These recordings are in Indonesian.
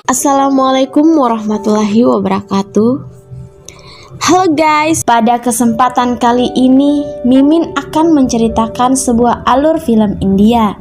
Assalamualaikum warahmatullahi wabarakatuh. Halo guys, pada kesempatan kali ini Mimin akan menceritakan sebuah alur film India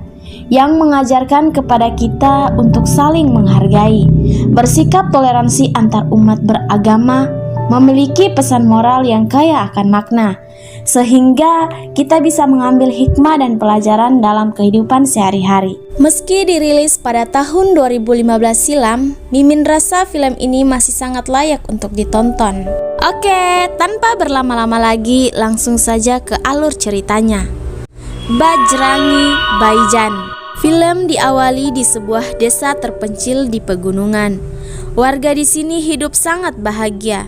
yang mengajarkan kepada kita untuk saling menghargai, bersikap toleransi antar umat beragama, memiliki pesan moral yang kaya akan makna, sehingga kita bisa mengambil hikmah dan pelajaran dalam kehidupan sehari-hari. Meski dirilis pada tahun 2015 silam, Mimin rasa film ini masih sangat layak untuk ditonton. Oke, tanpa berlama-lama lagi, langsung saja ke alur ceritanya. Bajrangi Bhaijaan. Film diawali di sebuah desa terpencil di pegunungan. Warga di sini hidup sangat bahagia.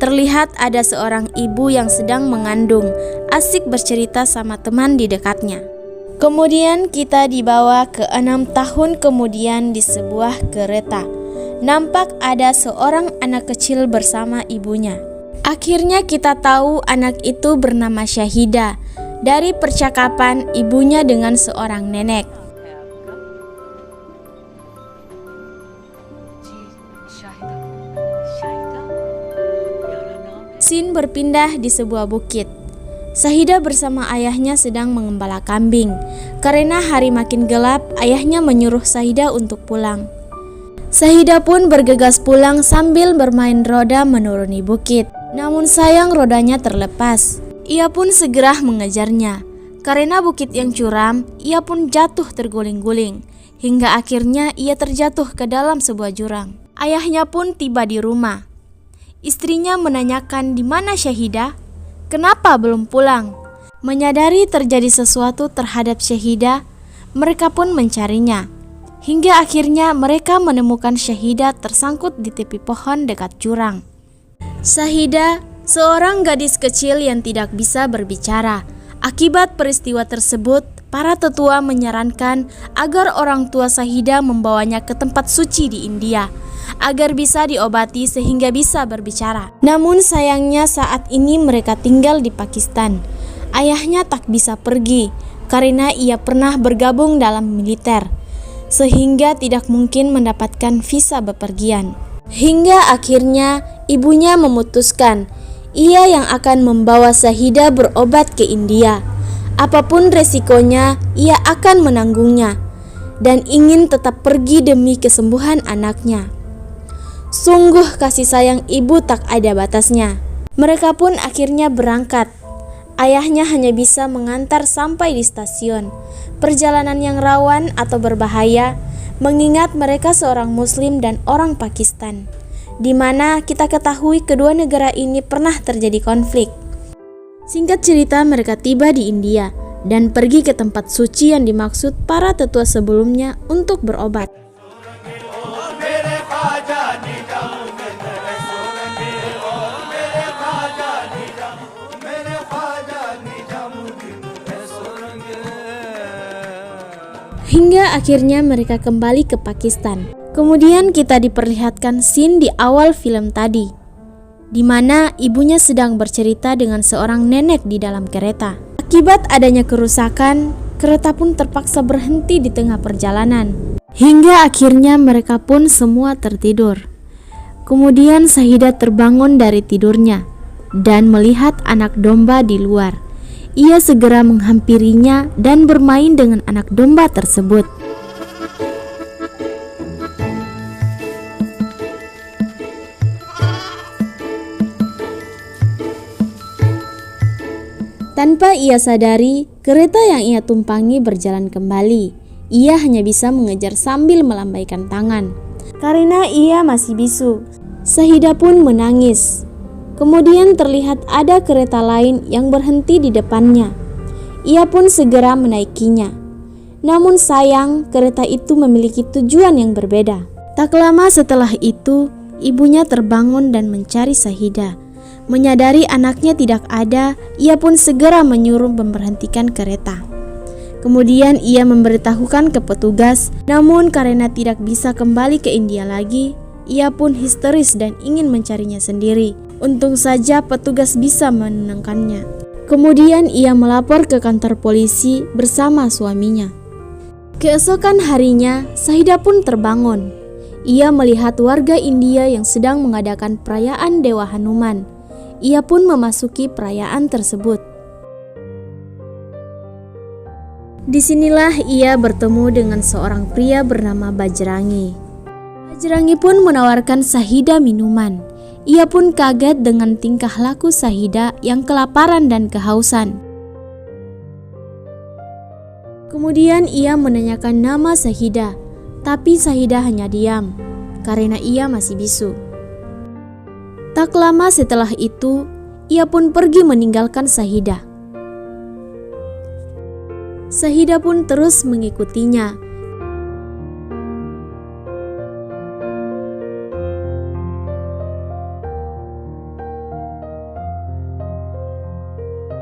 Terlihat ada seorang ibu yang sedang mengandung, asik bercerita sama teman di dekatnya. Kemudian kita dibawa ke 6 tahun kemudian di sebuah kereta. Nampak ada seorang anak kecil bersama ibunya. Akhirnya kita tahu anak itu bernama Syahida dari percakapan ibunya dengan seorang nenek. Scene berpindah di sebuah bukit. Syahida bersama ayahnya sedang mengembala kambing. Karena hari makin gelap, ayahnya menyuruh Syahida untuk pulang. Syahida pun bergegas pulang sambil bermain roda menuruni bukit. Namun sayang rodanya terlepas. Ia pun segera mengejarnya. Karena bukit yang curam, ia pun jatuh terguling-guling. Hingga akhirnya ia terjatuh ke dalam sebuah jurang. Ayahnya pun tiba di rumah. Istrinya menanyakan di mana Syahida? Kenapa belum pulang? Menyadari terjadi sesuatu terhadap Syahida, mereka pun mencarinya. Hingga akhirnya mereka menemukan Syahida tersangkut di tepi pohon dekat jurang. Syahida, seorang gadis kecil yang tidak bisa berbicara. Akibat peristiwa tersebut, para tetua menyarankan agar orang tua Syahida membawanya ke tempat suci di India, agar bisa diobati sehingga bisa berbicara. Namun sayangnya saat ini mereka tinggal di Pakistan. Ayahnya tak bisa pergi karena ia pernah bergabung dalam militer, sehingga tidak mungkin mendapatkan visa bepergian. Hingga akhirnya ibunya memutuskan ia yang akan membawa Syahida berobat ke India. Apapun resikonya, ia akan menanggungnya dan ingin tetap pergi demi kesembuhan anaknya. Sungguh kasih sayang ibu tak ada batasnya. Mereka pun akhirnya berangkat. Ayahnya hanya bisa mengantar sampai di stasiun. Perjalanan yang rawan atau berbahaya, mengingat mereka seorang Muslim dan orang Pakistan, di mana kita ketahui kedua negara ini pernah terjadi konflik. Singkat cerita, mereka tiba di India dan pergi ke tempat suci yang dimaksud para tetua sebelumnya untuk berobat. Hingga akhirnya mereka kembali ke Pakistan. Kemudian kita diperlihatkan scene di awal film tadi, di mana ibunya sedang bercerita dengan seorang nenek di dalam kereta. Akibat adanya kerusakan, kereta pun terpaksa berhenti di tengah perjalanan. Hingga akhirnya mereka pun semua tertidur. Kemudian Syahida terbangun dari tidurnya dan melihat anak domba di luar. Ia segera menghampirinya dan bermain dengan anak domba tersebut. Tanpa ia sadari, kereta yang ia tumpangi berjalan kembali. Ia hanya bisa mengejar sambil melambaikan tangan. Karena ia masih bisu, Syahida pun menangis. Kemudian terlihat ada kereta lain yang berhenti di depannya. Ia pun segera menaikinya. Namun sayang, kereta itu memiliki tujuan yang berbeda. Tak lama setelah itu, ibunya terbangun dan mencari Syahida. Menyadari anaknya tidak ada, ia pun segera menyuruh memberhentikan kereta. Kemudian ia memberitahukan ke petugas, namun karena tidak bisa kembali ke India lagi, ia pun histeris dan ingin mencarinya sendiri. Untung saja petugas bisa menenangkannya. Kemudian ia melapor ke kantor polisi bersama suaminya. Keesokan harinya, Syahida pun terbangun. Ia melihat warga India yang sedang mengadakan perayaan Dewa Hanuman. Ia pun memasuki perayaan tersebut. Disinilah ia bertemu dengan seorang pria bernama Bajrangi. Bajrangi pun menawarkan Sahida minuman. Ia pun kaget dengan tingkah laku Sahida yang kelaparan dan kehausan. Kemudian ia menanyakan nama Sahida, tapi Sahida hanya diam karena ia masih bisu. Tak lama setelah itu, ia pun pergi meninggalkan Sahida. Sahida pun terus mengikutinya.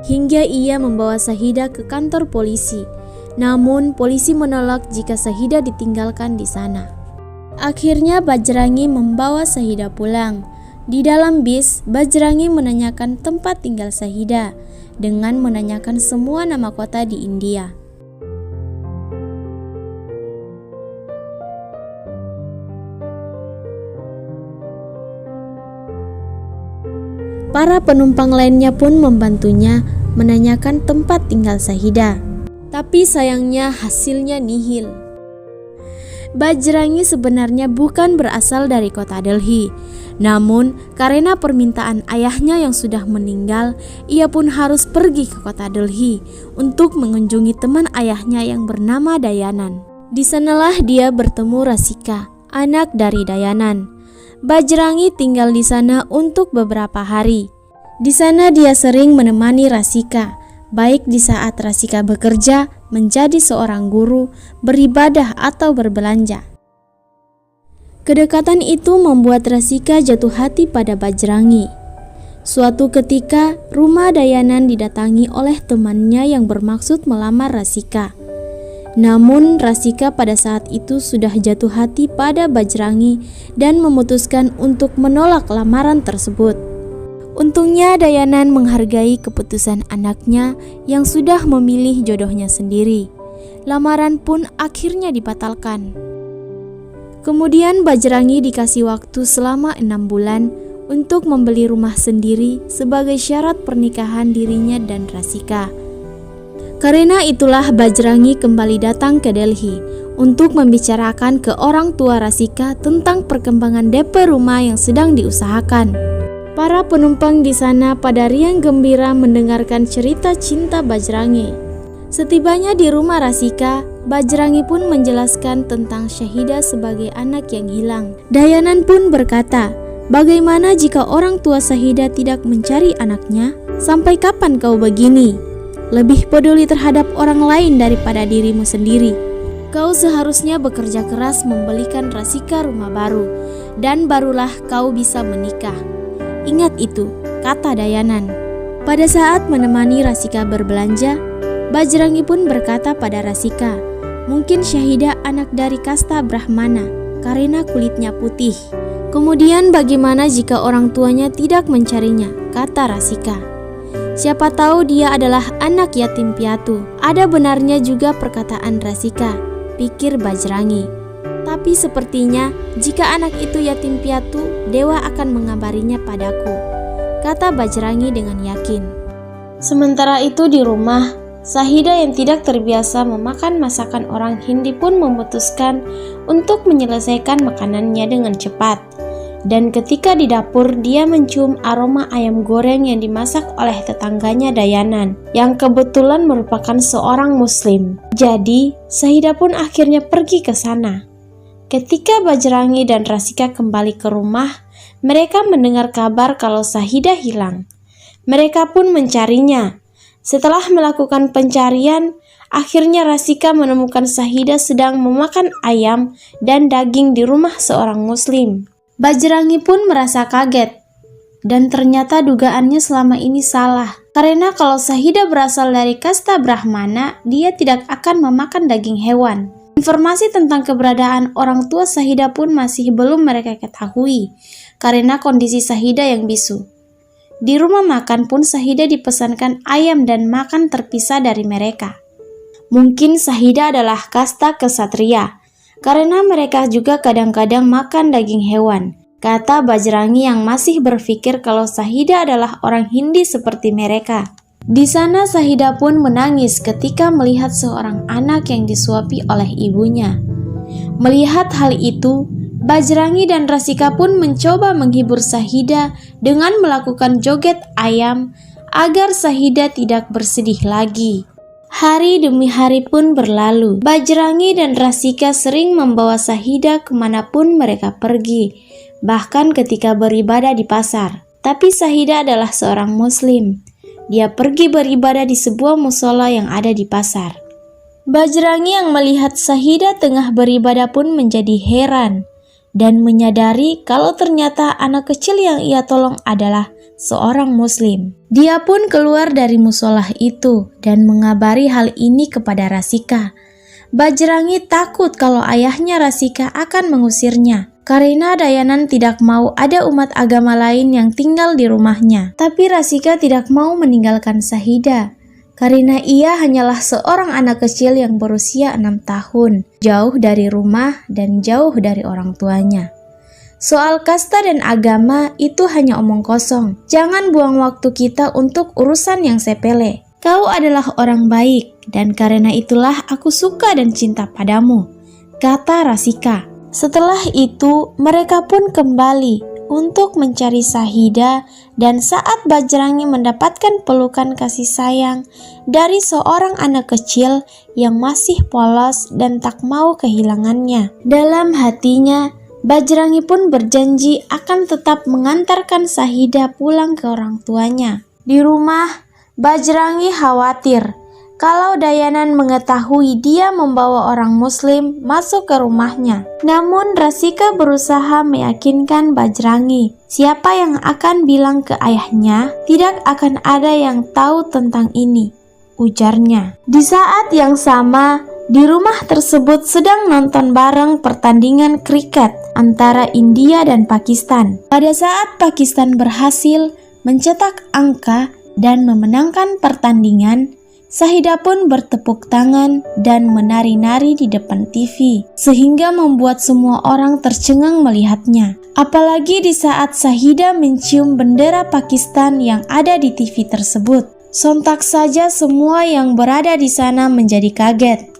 Hingga ia membawa Sahida ke kantor polisi. Namun polisi menolak jika Sahida ditinggalkan di sana. Akhirnya Bajrangi membawa Sahida pulang. Di dalam bis, Bajrangi menanyakan tempat tinggal Sahida dengan menanyakan semua nama kota di India. Para penumpang lainnya pun membantunya menanyakan tempat tinggal Sahida. Tapi sayangnya hasilnya nihil. Bajrangi sebenarnya bukan berasal dari kota Delhi. Namun karena permintaan ayahnya yang sudah meninggal, ia pun harus pergi ke kota Delhi untuk mengunjungi teman ayahnya yang bernama Dayanan. Di sanalah dia bertemu Rasika, anak dari Dayanan. Bajrangi tinggal di sana untuk beberapa hari. Di sana dia sering menemani Rasika, baik di saat Rasika bekerja, menjadi seorang guru, beribadah atau berbelanja. Kedekatan itu membuat Rasika jatuh hati pada Bajrangi. Suatu ketika, rumah Dayanan didatangi oleh temannya yang bermaksud melamar Rasika. Namun Rasika pada saat itu sudah jatuh hati pada Bajrangi dan memutuskan untuk menolak lamaran tersebut. Untungnya Dayanan menghargai keputusan anaknya yang sudah memilih jodohnya sendiri. Lamaran pun akhirnya dibatalkan. Kemudian Bajrangi dikasih waktu selama 6 bulan untuk membeli rumah sendiri sebagai syarat pernikahan dirinya dan Rasika. Karena itulah Bajrangi kembali datang ke Delhi untuk membicarakan ke orang tua Rasika tentang perkembangan DP rumah yang sedang diusahakan. Para penumpang di sana pada riang gembira mendengarkan cerita cinta Bajrangi. Setibanya di rumah Rasika, Bajrangi pun menjelaskan tentang Sahida sebagai anak yang hilang. Dayanan pun berkata, "Bagaimana jika orang tua Sahida tidak mencari anaknya? Sampai kapan kau begini? Lebih peduli terhadap orang lain daripada dirimu sendiri. Kau seharusnya bekerja keras membelikan Rasika rumah baru, dan barulah kau bisa menikah. Ingat itu," kata Dayanan. Pada saat menemani Rasika berbelanja, Bajrangi pun berkata pada Rasika, "Mungkin Sahida anak dari kasta Brahmana karena kulitnya putih. Kemudian bagaimana jika orang tuanya tidak mencarinya?" kata Rasika. "Siapa tahu dia adalah anak yatim piatu." Ada benarnya juga perkataan Rasika, pikir Bajrangi. Tapi sepertinya jika anak itu yatim piatu, dewa akan mengabarinya padaku, kata Bajrangi dengan yakin. Sementara itu di rumah, Sahida yang tidak terbiasa memakan masakan orang Hindi pun memutuskan untuk menyelesaikan makanannya dengan cepat. Dan ketika di dapur, dia mencium aroma ayam goreng yang dimasak oleh tetangganya Dayanan, yang kebetulan merupakan seorang Muslim. Jadi, Sahida pun akhirnya pergi ke sana. Ketika Bajrangi dan Rasika kembali ke rumah, mereka mendengar kabar kalau Sahida hilang. Mereka pun mencarinya. Setelah melakukan pencarian, akhirnya Rasika menemukan Sahida sedang memakan ayam dan daging di rumah seorang Muslim. Bajrangi pun merasa kaget, dan ternyata dugaannya selama ini salah. Karena kalau Sahida berasal dari kasta Brahmana, dia tidak akan memakan daging hewan. Informasi tentang keberadaan orang tua Sahida pun masih belum mereka ketahui, karena kondisi Sahida yang bisu. Di rumah makan pun Sahida dipesankan ayam dan makan terpisah dari mereka. Mungkin Sahida adalah kasta kesatria, karena mereka juga kadang-kadang makan daging hewan, kata Bajrangi yang masih berpikir kalau Sahida adalah orang Hindi seperti mereka. Di sana Sahida pun menangis ketika melihat seorang anak yang disuapi oleh ibunya. Melihat hal itu, Bajrangi dan Rasika pun mencoba menghibur Sahida dengan melakukan joget ayam agar Sahida tidak bersedih lagi. Hari demi hari pun berlalu. Bajrangi dan Rasika sering membawa Sahida kemanapun mereka pergi, bahkan ketika beribadah di pasar. Tapi Sahida adalah seorang Muslim. Dia pergi beribadah di sebuah musola yang ada di pasar. Bajrangi yang melihat Sahida tengah beribadah pun menjadi heran dan menyadari kalau ternyata anak kecil yang ia tolong adalah seorang Muslim. Dia pun keluar dari musola itu dan mengabari hal ini kepada Rasika. Bajrangi takut kalau ayahnya Rasika akan mengusirnya, karena Dayanan tidak mau ada umat agama lain yang tinggal di rumahnya. Tapi Rasika tidak mau meninggalkan Sahida, karena ia hanyalah seorang anak kecil yang berusia 6 tahun, jauh dari rumah dan jauh dari orang tuanya. Soal kasta dan agama itu hanya omong kosong. Jangan buang waktu kita untuk urusan yang sepele. Kau adalah orang baik, dan karena itulah aku suka dan cinta padamu, kata Rasika. Setelah itu, mereka pun kembali untuk mencari Sahida, dan saat Bajrangi mendapatkan pelukan kasih sayang dari seorang anak kecil yang masih polos dan tak mau kehilangannya, dalam hatinya Bajrangi pun berjanji akan tetap mengantarkan Sahida pulang ke orang tuanya. Di rumah, Bajrangi khawatir kalau Dayanan mengetahui dia membawa orang Muslim masuk ke rumahnya. Namun Rasika berusaha meyakinkan Bajrangi, siapa yang akan bilang ke ayahnya, tidak akan ada yang tahu tentang ini, ujarnya. Di saat yang sama, di rumah tersebut sedang nonton bareng pertandingan kriket antara India dan Pakistan. Pada saat Pakistan berhasil mencetak angka dan memenangkan pertandingan, Sahida pun bertepuk tangan dan menari-nari di depan TV, sehingga membuat semua orang tercengang melihatnya. Apalagi di saat Sahida mencium bendera Pakistan yang ada di TV tersebut. Sontak saja semua yang berada di sana menjadi kaget.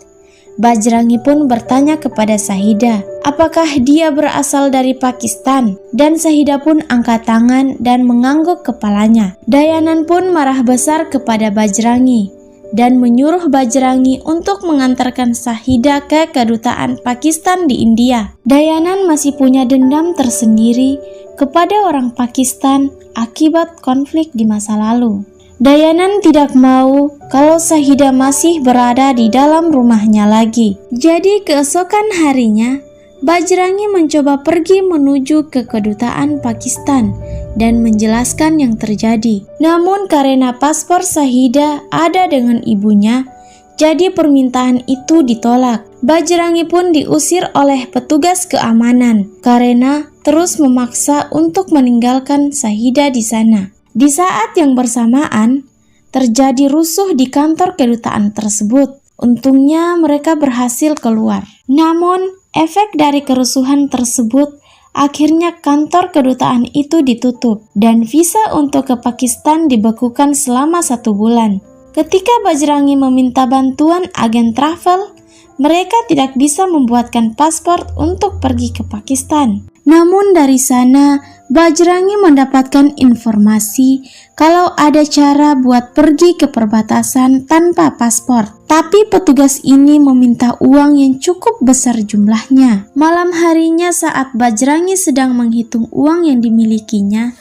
Bajrangi pun bertanya kepada Sahida, apakah dia berasal dari Pakistan? Dan Sahida pun angkat tangan dan mengangguk kepalanya. Dayanan pun marah besar kepada Bajrangi dan menyuruh Bajrangi untuk mengantarkan Sahida ke kedutaan Pakistan di India. Dayanan masih punya dendam tersendiri kepada orang Pakistan akibat konflik di masa lalu. Dayanan tidak mau kalau Sahida masih berada di dalam rumahnya lagi. Jadi keesokan harinya, Bajrangi mencoba pergi menuju ke kedutaan Pakistan dan menjelaskan yang terjadi. Namun karena paspor Sahida ada dengan ibunya, jadi permintaan itu ditolak. Bajrangi pun diusir oleh petugas keamanan karena terus memaksa untuk meninggalkan Sahida di sana. Di saat yang bersamaan, terjadi rusuh di kantor kedutaan tersebut. Untungnya mereka berhasil keluar. Namun, efek dari kerusuhan tersebut, akhirnya kantor kedutaan itu ditutup dan visa untuk ke Pakistan dibekukan selama 1 bulan. Ketika Bajrangi meminta bantuan agen travel, mereka tidak bisa membuatkan paspor untuk pergi ke Pakistan. Namun dari sana, Bajrangi mendapatkan informasi kalau ada cara buat pergi ke perbatasan tanpa paspor. Tapi petugas ini meminta uang yang cukup besar jumlahnya. Malam harinya saat Bajrangi sedang menghitung uang yang dimilikinya,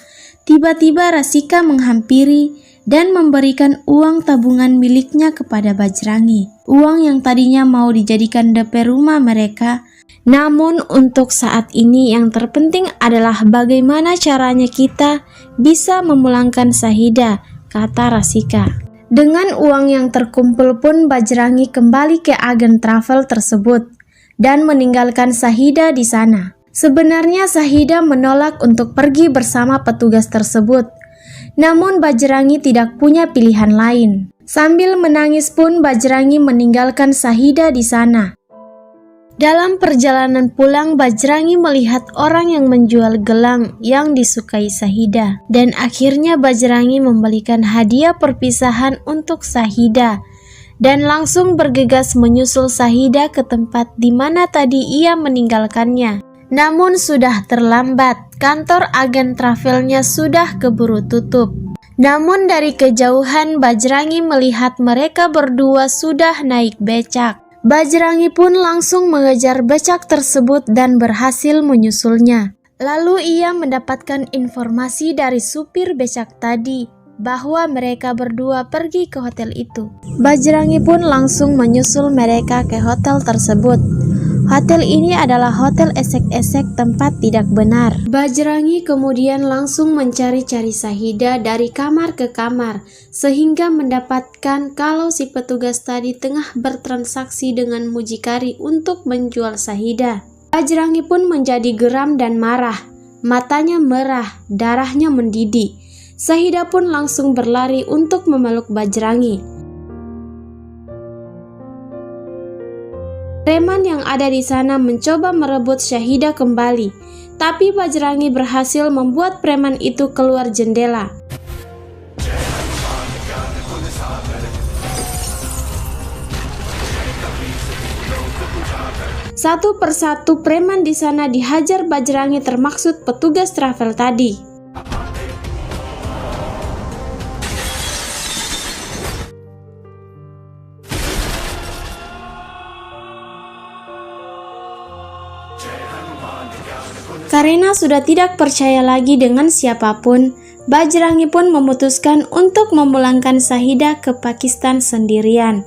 tiba-tiba Rasika menghampiri dan memberikan uang tabungan miliknya kepada Bajrangi. Uang yang tadinya mau dijadikan DP rumah mereka. Namun untuk saat ini yang terpenting adalah bagaimana caranya kita bisa memulangkan Sahida, kata Rasika. Dengan uang yang terkumpul pun Bajrangi kembali ke agen travel tersebut dan meninggalkan Sahida di sana. Sebenarnya Sahida menolak untuk pergi bersama petugas tersebut. Namun Bajrangi tidak punya pilihan lain. Sambil menangis pun Bajrangi meninggalkan Sahida di sana. Dalam perjalanan pulang, Bajrangi melihat orang yang menjual gelang yang disukai Sahida. Dan akhirnya Bajrangi membelikan hadiah perpisahan untuk Sahida. Dan langsung bergegas menyusul Sahida ke tempat di mana tadi ia meninggalkannya. Namun sudah terlambat, kantor agen travelnya sudah keburu tutup. Namun dari kejauhan Bajrangi melihat mereka berdua sudah naik becak. Bajrangi pun langsung mengejar becak tersebut dan berhasil menyusulnya. Lalu ia mendapatkan informasi dari supir becak tadi bahwa mereka berdua pergi ke hotel itu. Bajrangi pun langsung menyusul mereka ke hotel tersebut. Hotel ini adalah hotel esek-esek tempat tidak benar. Bajrangi kemudian langsung mencari-cari Sahida dari kamar ke kamar, sehingga mendapatkan kalau si petugas tadi tengah bertransaksi dengan mucikari untuk menjual Sahida. Bajrangi pun menjadi geram dan marah. Matanya merah, darahnya mendidih. Sahida pun langsung berlari untuk memeluk Bajrangi. Preman yang ada di sana mencoba merebut Sahida kembali, tapi Bajrangi berhasil membuat preman itu keluar jendela. Satu persatu preman di sana dihajar Bajrangi, termaksud petugas travel tadi. Karena sudah tidak percaya lagi dengan siapapun, Bajrangi pun memutuskan untuk memulangkan Sahida ke Pakistan sendirian.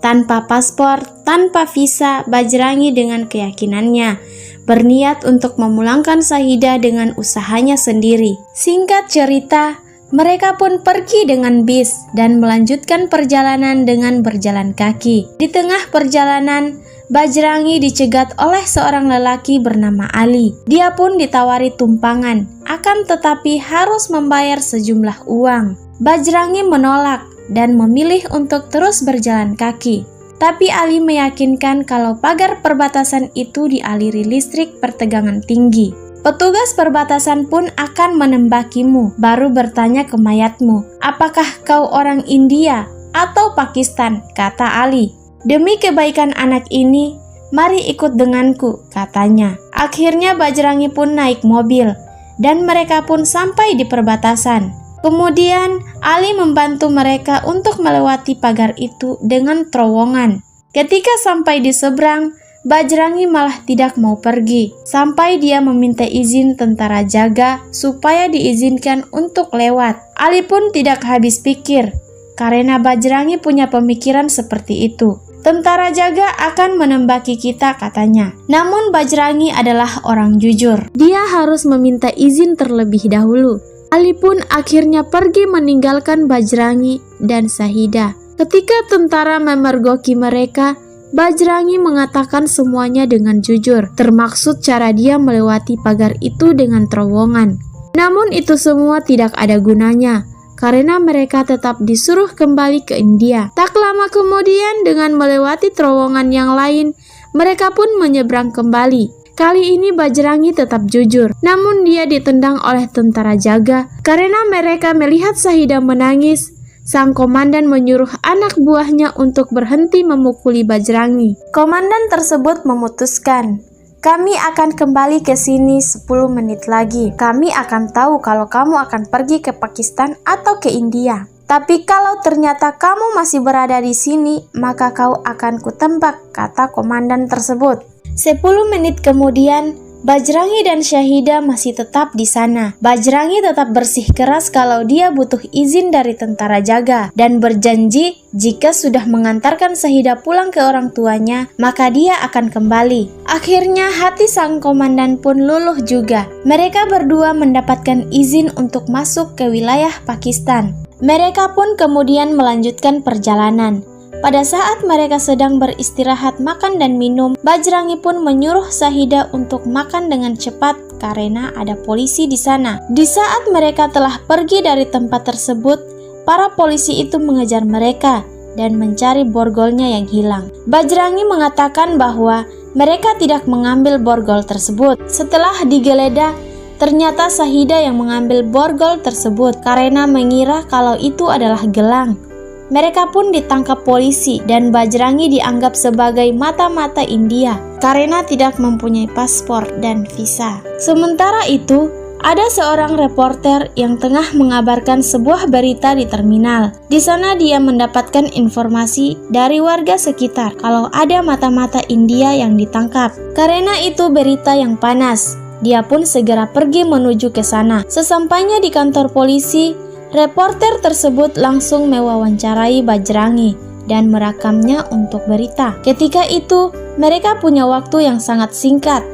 Tanpa paspor, tanpa visa, Bajrangi dengan keyakinannya berniat untuk memulangkan Sahida dengan usahanya sendiri. Singkat cerita, mereka pun pergi dengan bis dan melanjutkan perjalanan dengan berjalan kaki. Di tengah perjalanan, Bajrangi dicegat oleh seorang lelaki bernama Ali. Dia pun ditawari tumpangan, akan tetapi harus membayar sejumlah uang. Bajrangi menolak dan memilih untuk terus berjalan kaki. Tapi Ali meyakinkan kalau pagar perbatasan itu dialiri listrik bertegangan tinggi. Petugas perbatasan pun akan menembakimu, baru bertanya ke mayatmu, "Apakah kau orang India atau Pakistan?" kata Ali. "Demi kebaikan anak ini, mari ikut denganku," katanya. Akhirnya Bajrangi pun naik mobil, dan mereka pun sampai di perbatasan. Kemudian Ali membantu mereka untuk melewati pagar itu dengan terowongan. Ketika sampai di seberang, Bajrangi malah tidak mau pergi, sampai dia meminta izin tentara jaga supaya diizinkan untuk lewat. Ali pun tidak habis pikir, karena Bajrangi punya pemikiran seperti itu. "Tentara jaga akan menembaki kita," katanya. Namun Bajrangi adalah orang jujur. Dia harus meminta izin terlebih dahulu. Ali pun akhirnya pergi meninggalkan Bajrangi dan Sahida. Ketika tentara memergoki mereka, Bajrangi mengatakan semuanya dengan jujur, termaksud cara dia melewati pagar itu dengan terowongan. Namun itu semua tidak ada gunanya, karena mereka tetap disuruh kembali ke India. Tak lama kemudian, dengan melewati terowongan yang lain, mereka pun menyeberang kembali. Kali ini Bajrangi tetap jujur, namun dia ditendang oleh tentara jaga. Karena mereka melihat Sahida menangis, sang komandan menyuruh anak buahnya untuk berhenti memukuli Bajrangi. Komandan tersebut memutuskan, "Kami akan kembali ke sini 10 menit lagi. Kami akan tahu kalau kamu akan pergi ke Pakistan atau ke India. Tapi kalau ternyata kamu masih berada di sini, maka kau akan kutembak," kata komandan tersebut. 10 menit kemudian, Bajrangi dan Sahida masih tetap di sana. Bajrangi tetap bersikeras kalau dia butuh izin dari tentara jaga dan berjanji jika sudah mengantarkan Sahida pulang ke orang tuanya, maka dia akan kembali. Akhirnya hati sang komandan pun luluh juga. Mereka berdua mendapatkan izin untuk masuk ke wilayah Pakistan. Mereka pun kemudian melanjutkan perjalanan. Pada saat mereka sedang beristirahat makan dan minum, Bajrangi pun menyuruh Sahida untuk makan dengan cepat karena ada polisi di sana. Di saat mereka telah pergi dari tempat tersebut, para polisi itu mengejar mereka dan mencari borgolnya yang hilang. Bajrangi mengatakan bahwa mereka tidak mengambil borgol tersebut. Setelah digeledah, ternyata Syahidah yang mengambil borgol tersebut karena mengira kalau itu adalah gelang. Mereka pun ditangkap polisi dan Bajrangi dianggap sebagai mata-mata India karena tidak mempunyai paspor dan visa. Sementara itu, ada seorang reporter yang tengah mengabarkan sebuah berita di terminal. Di sana dia mendapatkan informasi dari warga sekitar kalau ada mata-mata India yang ditangkap. Karena itu berita yang panas, dia pun segera pergi menuju ke sana. Sesampainya di kantor polisi, reporter tersebut langsung mewawancarai Bajrangi dan merekamnya untuk berita. Ketika itu, mereka punya waktu yang sangat singkat.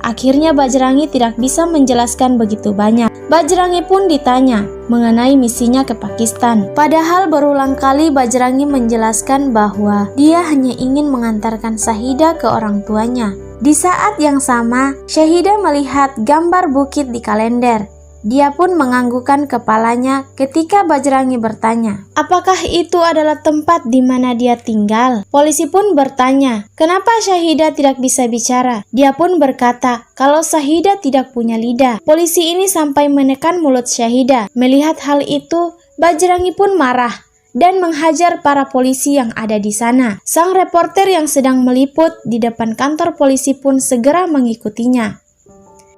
Akhirnya Bajrangi tidak bisa menjelaskan begitu banyak. Bajrangi pun ditanya mengenai misinya ke Pakistan. Padahal berulang kali Bajrangi menjelaskan bahwa dia hanya ingin mengantarkan Syahidah ke orang tuanya. Di saat yang sama, Syahidah melihat gambar bukit di kalender. Dia pun menganggukkan kepalanya ketika Bajrangi bertanya, apakah itu adalah tempat di mana dia tinggal? Polisi pun bertanya, kenapa Syahidah tidak bisa bicara? Dia pun berkata, kalau Syahidah tidak punya lidah. Polisi ini sampai menekan mulut Syahidah. Melihat hal itu, Bajrangi pun marah dan menghajar para polisi yang ada di sana. Sang reporter yang sedang meliput di depan kantor polisi pun segera mengikutinya.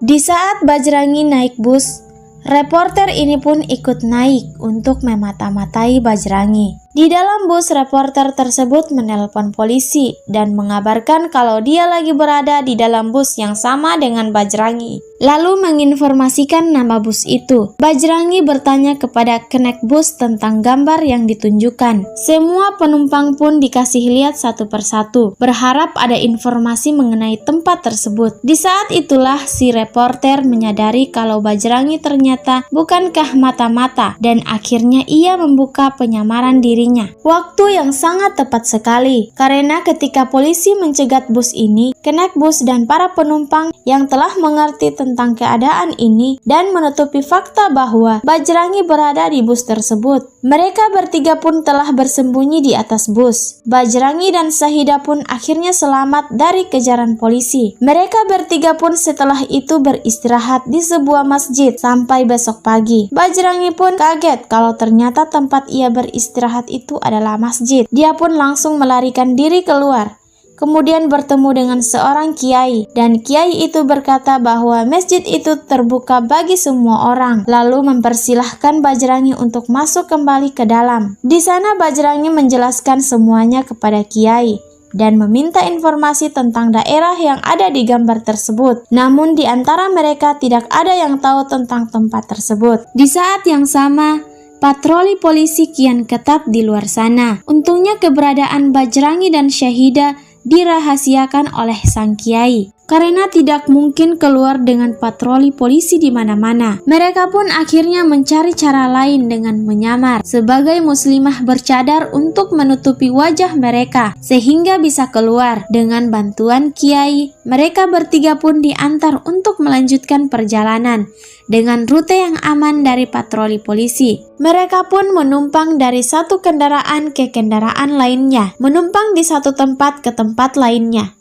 Di saat Bajrangi naik bus, reporter ini pun ikut naik untuk memata-matai Bajrangi. Di dalam bus, reporter tersebut menelpon polisi dan mengabarkan kalau dia lagi berada di dalam bus yang sama dengan Bajrangi. Lalu menginformasikan nama bus itu. Bajrangi bertanya kepada kenek bus tentang gambar yang ditunjukkan. Semua penumpang pun dikasih lihat satu persatu, berharap ada informasi mengenai tempat tersebut. Di saat itulah si reporter menyadari kalau Bajrangi ternyata bukankah mata-mata, dan akhirnya ia membuka penyamaran diri. Waktu yang sangat tepat sekali, karena ketika polisi mencegat bus ini, kenek bus dan para penumpang yang telah mengerti tentang keadaan ini dan menutupi fakta bahwa Bajrangi berada di bus tersebut. Mereka bertiga pun telah bersembunyi di atas bus. Bajrangi dan Syahidah pun akhirnya selamat dari kejaran polisi. Mereka bertiga pun setelah itu beristirahat di sebuah masjid sampai besok pagi. Bajrangi pun kaget kalau ternyata tempat ia beristirahat itu adalah masjid. Dia pun langsung melarikan diri keluar. Kemudian bertemu dengan seorang kiai, dan kiai itu berkata bahwa masjid itu terbuka bagi semua orang, lalu mempersilahkan Bajrangi untuk masuk kembali ke dalam. Di sana Bajrangi menjelaskan semuanya kepada kiai dan meminta informasi tentang daerah yang ada di gambar tersebut. Namun di antara mereka tidak ada yang tahu tentang tempat tersebut. Di saat yang sama, patroli polisi kian ketat di luar sana. Untungnya keberadaan Bajrangi dan Syahidah dirahasiakan oleh sang kiai, karena tidak mungkin keluar dengan patroli polisi di mana-mana. Mereka pun akhirnya mencari cara lain dengan menyamar sebagai muslimah bercadar untuk menutupi wajah mereka sehingga bisa keluar. Dengan bantuan kiai, mereka bertiga pun diantar untuk melanjutkan perjalanan dengan rute yang aman dari patroli polisi. Mereka pun menumpang dari satu kendaraan ke kendaraan lainnya, menumpang di satu tempat ke tempat lainnya.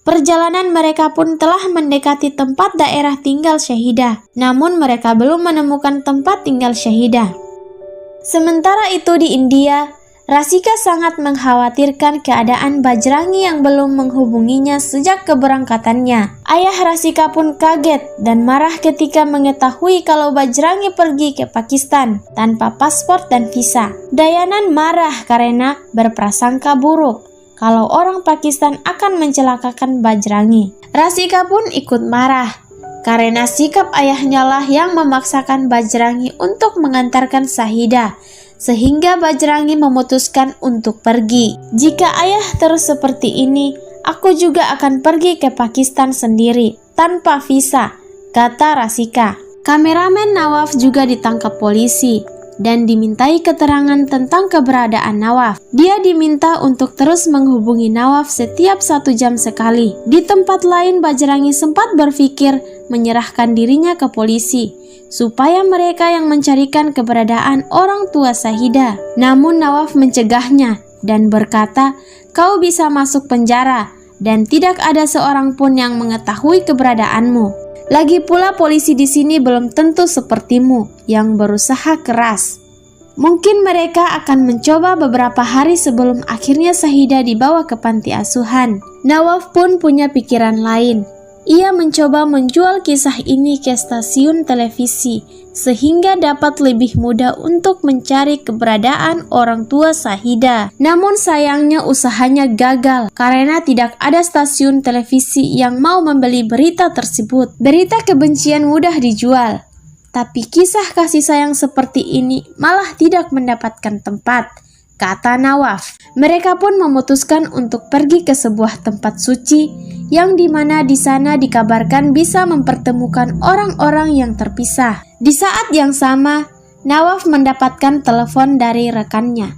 Perjalanan mereka pun telah mendekati tempat daerah tinggal Syahidah, namun mereka belum menemukan tempat tinggal Syahidah. Sementara itu di India, Rasika sangat mengkhawatirkan keadaan Bajrangi yang belum menghubunginya sejak keberangkatannya. Ayah Rasika pun kaget dan marah ketika mengetahui kalau Bajrangi pergi ke Pakistan tanpa paspor dan visa. Dayanan marah karena berprasangka buruk kalau orang Pakistan akan mencelakakan Bajrangi. Rasika pun ikut marah karena sikap ayahnya lah yang memaksakan Bajrangi untuk mengantarkan Syahidah, sehingga Bajrangi memutuskan untuk pergi. Jika ayah terus seperti ini, aku juga akan pergi ke Pakistan sendiri tanpa visa, kata Rasika. Kameramen Nawaf juga ditangkap polisi dan dimintai keterangan tentang keberadaan Nawaf. Dia diminta untuk terus menghubungi Nawaf setiap 1 jam sekali. Di tempat lain, Bajrangi sempat berpikir menyerahkan dirinya ke polisi supaya mereka yang mencarikan keberadaan orang tua Syahidah. Namun Nawaf mencegahnya dan berkata, "Kau bisa masuk penjara dan tidak ada seorang pun yang mengetahui keberadaanmu. Lagi pula polisi di sini belum tentu sepertimu yang berusaha keras." Mungkin mereka akan mencoba beberapa hari sebelum akhirnya Syahidah dibawa ke panti asuhan. Nawaf pun punya pikiran lain. Ia mencoba menjual kisah ini ke stasiun televisi sehingga dapat lebih mudah untuk mencari keberadaan orang tua Syahidah. Namun sayangnya usahanya gagal karena tidak ada stasiun televisi yang mau membeli berita tersebut. Berita kebencian mudah dijual, tapi kisah kasih sayang seperti ini malah tidak mendapatkan tempat, kata Nawaf. Mereka pun memutuskan untuk pergi ke sebuah tempat suci yang dimana di sana dikabarkan bisa mempertemukan orang-orang yang terpisah. Di saat yang sama, Nawaf mendapatkan telepon dari rekannya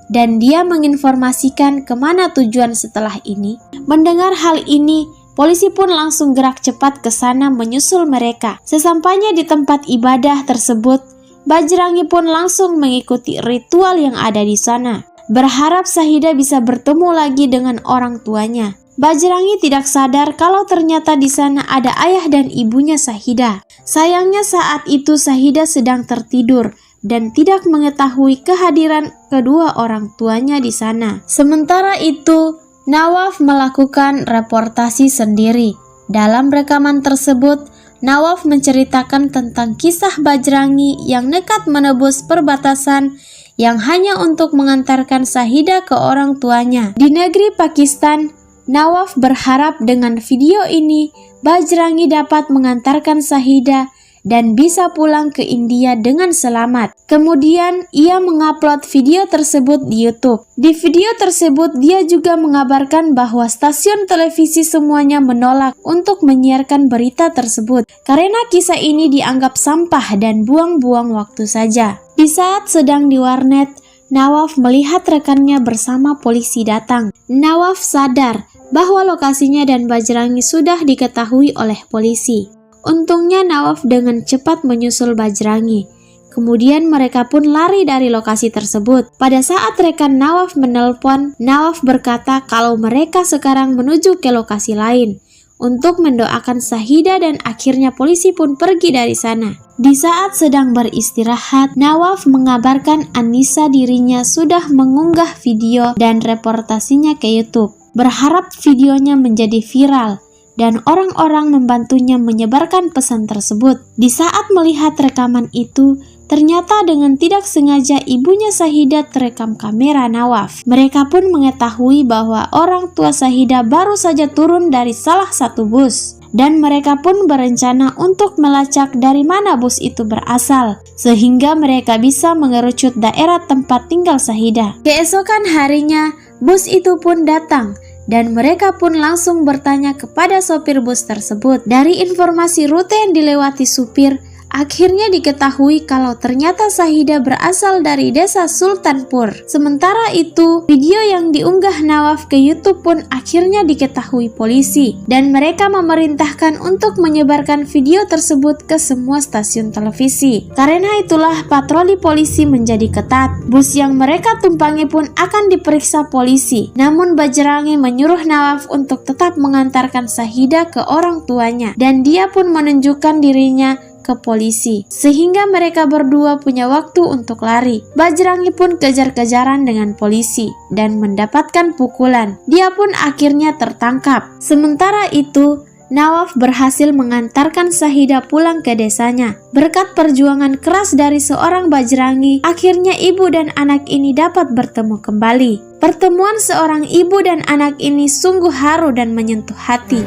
dan dia menginformasikan kemana tujuan setelah ini. Mendengar hal ini, polisi pun langsung gerak cepat ke sana menyusul mereka. Sesampainya di tempat ibadah tersebut, Bajrangi pun langsung mengikuti ritual yang ada di sana, berharap Syahidah bisa bertemu lagi dengan orang tuanya. Bajrangi tidak sadar kalau ternyata di sana ada ayah dan ibunya Syahidah. Sayangnya saat itu Syahidah sedang tertidur dan tidak mengetahui kehadiran kedua orang tuanya di sana. Sementara itu, Nawaf melakukan reportasi sendiri. Dalam rekaman tersebut, Nawaf menceritakan tentang kisah Bajrangi yang nekat menebus perbatasan yang hanya untuk mengantarkan Syahidah ke orang tuanya. Di negeri Pakistan, Nawaf berharap dengan video ini Bajrangi dapat mengantarkan Syahidah dan bisa pulang ke India dengan selamat. Kemudian ia mengupload video tersebut di YouTube. Di video tersebut dia juga mengabarkan bahwa stasiun televisi semuanya menolak untuk menyiarkan berita tersebut karena kisah ini dianggap sampah dan buang-buang waktu saja. Di saat sedang di warnet, Nawaf melihat rekannya bersama polisi datang. Nawaf sadar bahwa lokasinya dan Bajrangi sudah diketahui oleh polisi. Untungnya Nawaf dengan cepat menyusul Bajrangi. Kemudian mereka pun lari dari lokasi tersebut. Pada saat rekan Nawaf menelpon, Nawaf berkata kalau mereka sekarang menuju ke lokasi lain untuk mendoakan Syahidah dan akhirnya polisi pun pergi dari sana. Di saat sedang beristirahat, Nawaf mengabarkan Anissa dirinya sudah mengunggah video dan reportasinya ke YouTube, berharap videonya menjadi viral dan orang-orang membantunya menyebarkan pesan tersebut. Di saat melihat rekaman itu, ternyata dengan tidak sengaja ibunya Syahidah terekam kamera Nawaf. Mereka pun mengetahui bahwa orang tua Syahidah baru saja turun dari salah satu bus, dan mereka pun berencana untuk melacak dari mana bus itu berasal, sehingga mereka bisa mengerucut daerah tempat tinggal Syahidah. Keesokan harinya, bus itu pun datang, dan mereka pun langsung bertanya kepada sopir bus tersebut. Dari informasi rute yang dilewati supir, akhirnya diketahui kalau ternyata Syahidah berasal dari desa Sultanpur. Sementara itu, video yang diunggah Nawaf ke YouTube pun akhirnya diketahui polisi, dan mereka memerintahkan untuk menyebarkan video tersebut ke semua stasiun televisi. Karena itulah patroli polisi menjadi ketat. Bus yang mereka tumpangi pun akan diperiksa polisi. Namun Bajrangi menyuruh Nawaf untuk tetap mengantarkan Syahidah ke orang tuanya, dan dia pun menunjukkan dirinya ke polisi, sehingga mereka berdua punya waktu untuk lari. Bajrangi pun kejar-kejaran dengan polisi dan mendapatkan pukulan. Dia pun akhirnya tertangkap. Sementara itu, Nawaf berhasil mengantarkan Syahidah pulang ke desanya. Berkat perjuangan keras dari seorang Bajrangi, akhirnya ibu dan anak ini dapat bertemu kembali. Pertemuan seorang ibu dan anak ini sungguh haru dan menyentuh hati.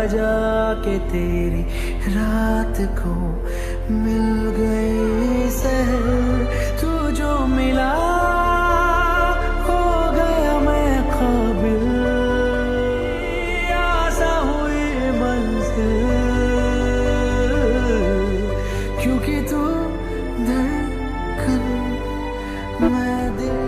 जाके तेरी रात को मिल गई सहर तू जो मिला हो गया मैं काबिल आसा हुई मंजिल क्योंकि तू धड़कन मैं दिल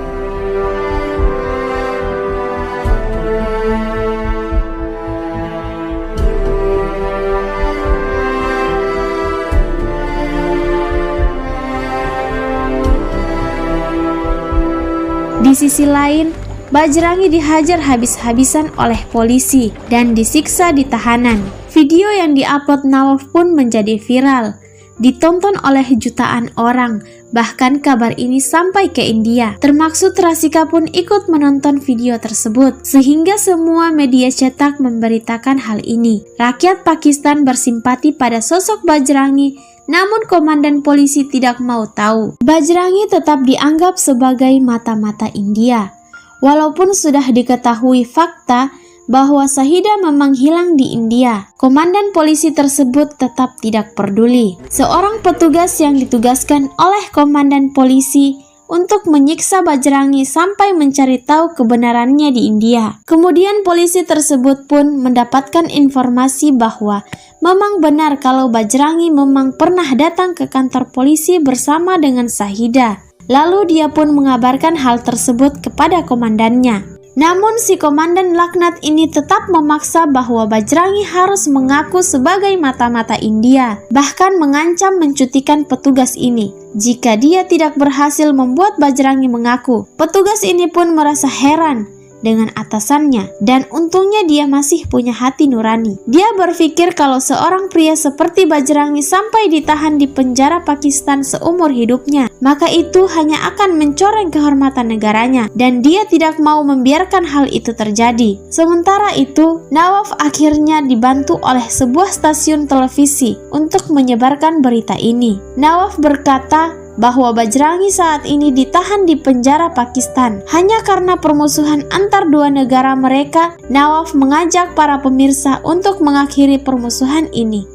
sisi lain, Bajrangi dihajar habis-habisan oleh polisi dan disiksa di tahanan. Video yang diupload Nawaf pun menjadi viral, ditonton oleh jutaan orang. Bahkan kabar ini sampai ke India. Termaksud Rasika pun ikut menonton video tersebut, sehingga semua media cetak memberitakan hal ini. Rakyat Pakistan bersimpati pada sosok Bajrangi, namun komandan polisi tidak mau tahu. Bajrangi tetap dianggap sebagai mata-mata India. Walaupun sudah diketahui fakta bahwa Shahida memang hilang di India, komandan polisi tersebut tetap tidak peduli. Seorang petugas yang ditugaskan oleh komandan polisi untuk menyiksa Bajrangi sampai mencari tahu kebenarannya di India. Kemudian polisi tersebut pun mendapatkan informasi bahwa memang benar kalau Bajrangi memang pernah datang ke kantor polisi bersama dengan Shahida. Lalu dia pun mengabarkan hal tersebut kepada komandannya. Namun si komandan laknat ini tetap memaksa bahwa Bajrangi harus mengaku sebagai mata-mata India, bahkan mengancam mencutikan petugas ini jika dia tidak berhasil membuat Bajrangi mengaku. Petugas ini pun merasa heran dengan atasannya, dan untungnya dia masih punya hati nurani. Dia berpikir kalau seorang pria seperti Bajrangi sampai ditahan di penjara Pakistan seumur hidupnya, maka itu hanya akan mencoreng kehormatan negaranya, dan dia tidak mau membiarkan hal itu terjadi. Sementara itu, Nawaf akhirnya dibantu oleh sebuah stasiun televisi untuk menyebarkan berita ini. Nawaf berkata bahwa Bajrangi saat ini ditahan di penjara Pakistan hanya karena permusuhan antar dua negara mereka. Nawaf mengajak para pemirsa untuk mengakhiri permusuhan ini,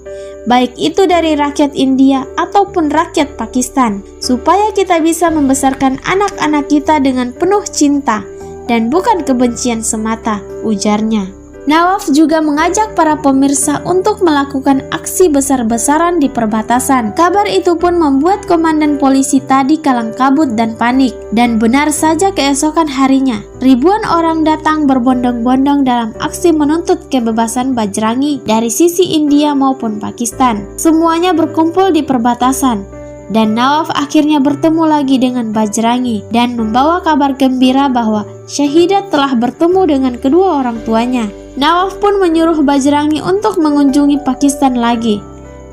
baik itu dari rakyat India ataupun rakyat Pakistan, supaya kita bisa membesarkan anak-anak kita dengan penuh cinta dan bukan kebencian semata, ujarnya. Nawaf juga mengajak para pemirsa untuk melakukan aksi besar-besaran di perbatasan. Kabar itu pun membuat komandan polisi tadi kalang kabut dan panik. Dan benar saja keesokan harinya, ribuan orang datang berbondong-bondong dalam aksi menuntut kebebasan Bajrangi dari sisi India maupun Pakistan. Semuanya berkumpul di perbatasan. Dan Nawaf akhirnya bertemu lagi dengan Bajrangi dan membawa kabar gembira bahwa Shahida telah bertemu dengan kedua orang tuanya. Nawaf pun menyuruh Bajrangi untuk mengunjungi Pakistan lagi,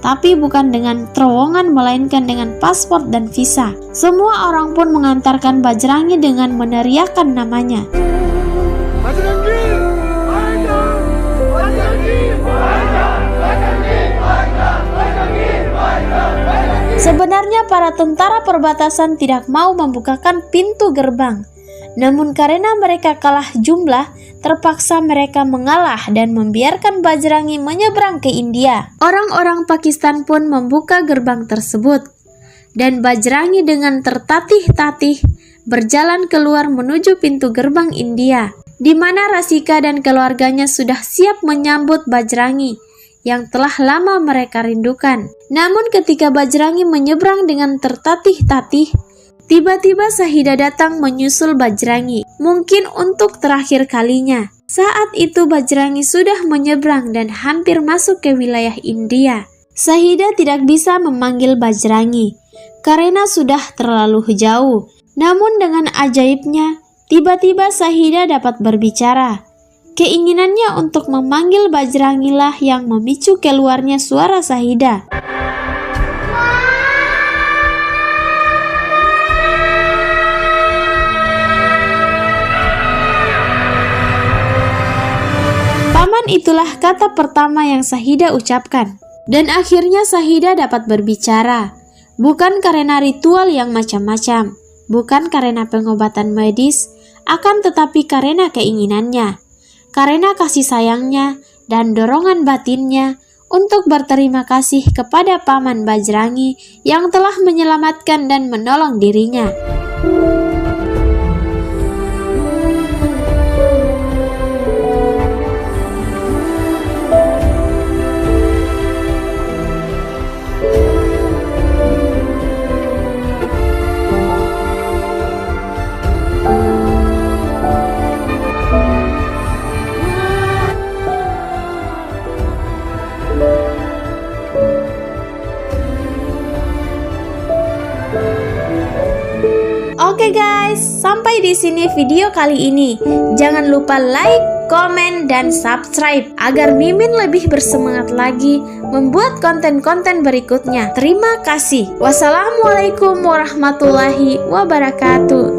tapi bukan dengan terowongan melainkan dengan paspor dan visa. Semua orang pun mengantarkan Bajrangi dengan meneriakkan namanya. Bajrangi, Bajrangi, Bajrangi, Bajrangi, Bajrangi, Bajrangi. Sebenarnya para tentara perbatasan tidak mau membukakan pintu gerbang, namun karena mereka kalah jumlah, terpaksa mereka mengalah dan membiarkan Bajrangi menyeberang ke India. Orang-orang Pakistan pun membuka gerbang tersebut, dan Bajrangi dengan tertatih-tatih berjalan keluar menuju pintu gerbang India, di mana Rasika dan keluarganya sudah siap menyambut Bajrangi yang telah lama mereka rindukan. Namun ketika Bajrangi menyeberang dengan tertatih-tatih, tiba-tiba Shahida datang menyusul Bajrangi, mungkin untuk terakhir kalinya. Saat itu Bajrangi sudah menyeberang dan hampir masuk ke wilayah India. Shahida tidak bisa memanggil Bajrangi karena sudah terlalu jauh. Namun dengan ajaibnya, tiba-tiba Shahida dapat berbicara. Keinginannya untuk memanggil Bajrangi lah yang memicu keluarnya suara Shahida. Paman itulah kata pertama yang Shahida ucapkan. Dan akhirnya Shahida dapat berbicara. Bukan karena ritual yang macam-macam, bukan karena pengobatan medis, akan tetapi karena keinginannya, karena kasih sayangnya dan dorongan batinnya untuk berterima kasih kepada Paman Bajrangi yang telah menyelamatkan dan menolong dirinya. Oke di sini video kali ini. Jangan lupa like, komen, dan subscribe agar Mimin lebih bersemangat lagi membuat konten-konten berikutnya. Terima kasih. Wassalamualaikum warahmatullahi wabarakatuh.